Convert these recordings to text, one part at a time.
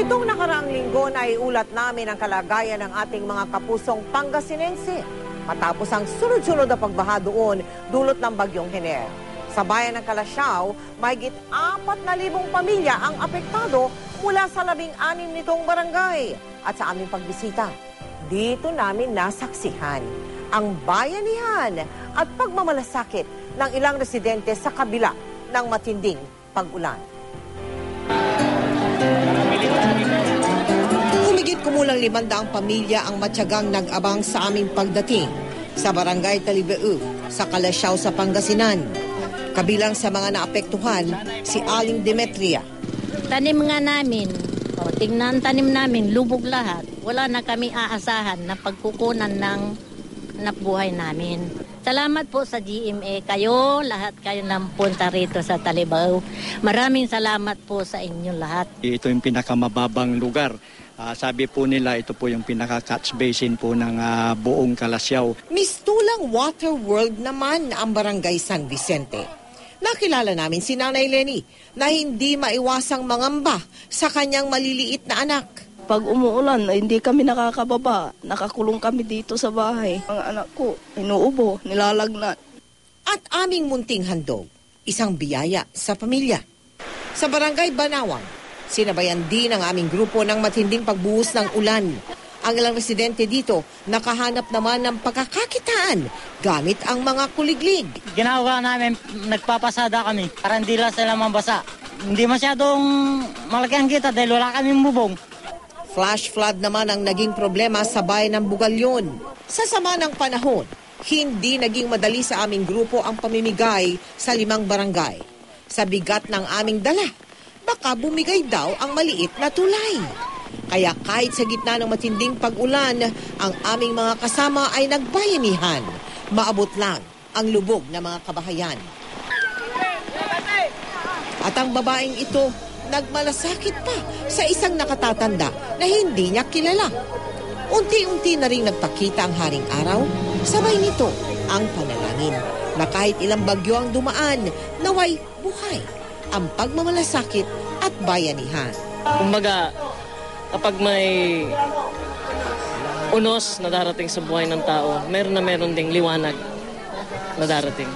Nitong nakaraang linggo na iulat namin ang kalagayan ng ating mga kapusong Pangasinense matapos ang sunod-sunod na pagbaha doon dulot ng bagyong Hiner. Sa bayan ng Calasiao, mahigit 4,000 pamilya ang apektado mula sa 16 nitong barangay. At sa aming pagbisita, dito namin nasaksihan ang bayanihan at pagmamalasakit ng ilang residente sa kabila ng matinding pag-ulan. Humigit kumulang 500 pamilya ang matyagang nag-abang sa aming pagdating sa Barangay Talibeu sa Calasiao sa Pangasinan. Kabilang sa mga naapektuhan, si Aling Demetria. Tanim nga namin, tingnan tanim namin, lubog lahat. Wala na kami aasahan na pagkukunan ng nabuhay namin. Salamat po sa GMA. Kayo, lahat kayo nang punta rito sa Talibao. Maraming salamat po sa inyo lahat. Ito yung pinakamababang lugar. Sabi po nila, ito po yung pinaka-catch basin po ng buong Calasiao. Mistulang Water World naman ang Barangay San Vicente. Nakilala namin si Nanay Lenny na hindi maiwasang mangamba sa kanyang maliliit na anak. Pag umuulan, hindi kami nakakababa. Nakakulong kami dito sa bahay. Ang anak ko, inuubo, nilalagnat. At aming munting handog, isang biyaya sa pamilya. Sa Barangay Banawang, sinabayan din ang aming grupo ng matinding pagbuhos ng ulan. Ang ilang residente dito nakahanap naman ng pagkakakitaan gamit ang mga kuliglig. Ginagawa namin, nagpapasada kami para hindi lang sila mabasa. Hindi masyadong malaki ang kita dahil wala kaming bubong. Flash flood naman ang naging problema sa bayan ng Bugalyon. Sa sama ng panahon, hindi naging madali sa aming grupo ang pamimigay sa 5 barangay. Sa bigat ng aming dala, baka bumigay daw ang maliit na tulay. Kaya kahit sa gitna ng matinding pag-ulan, ang aming mga kasama ay nagbayanihan. Maabot lang ang lubog ng mga kabahayan. At ang babaeng ito, nagmalasakit pa sa isang nakatatanda na hindi niya kilala. Unti-unti na rin nagpakita ang haring araw, sabay nito ang panalangin na kahit ilang bagyo ang dumaan, naway buhay ang pagmamalasakit at bayanihan. Kumbaga, kapag may unos na darating sa buhay ng tao, meron ding liwanag na darating.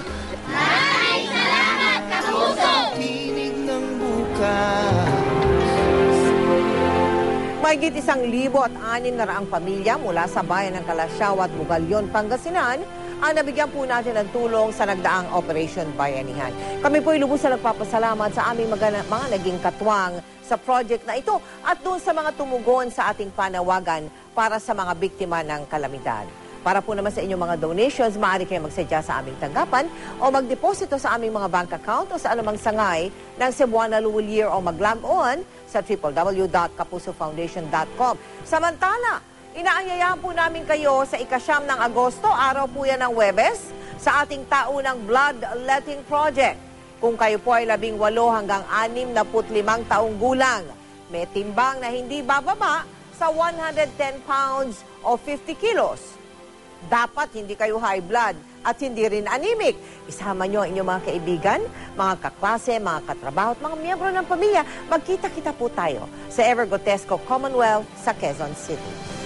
Maraming salamat, kapuso! Tinig ng Mahigit 1,600 pamilya mula sa bayan ng Calasiao at Bugalyon, Pangasinan ang nabigyan po natin ng tulong sa nagdaang Operation Bayanihan. Kami po ay lubos na nagpapasalamat sa aming mga naging katwang sa project na ito at doon sa mga tumugon sa ating panawagan para sa mga biktima ng kalamidad. Para po naman sa inyong mga donations, maaari kayo magsadya sa aming tanggapan o magdeposito sa aming mga bank account o sa anumang sangay ng Cebuana Luwil Year o mag-log on sa www.kapusofoundation.com. Samantala, inaanyayahan po namin kayo sa ika-9 ng Agosto, araw po yan ng Huwebes, sa ating taunang Bloodletting Project. Kung kayo po ay 18 hanggang 65 taong gulang, may timbang na hindi bababa sa 110 pounds o 50 kilos. Dapat hindi kayo high blood at hindi rin anemic. Isama nyo ang inyong mga kaibigan, mga kaklase, mga katrabaho at mga miyembro ng pamilya. Magkita-kita po tayo sa Evergotesco Commonwealth sa Quezon City.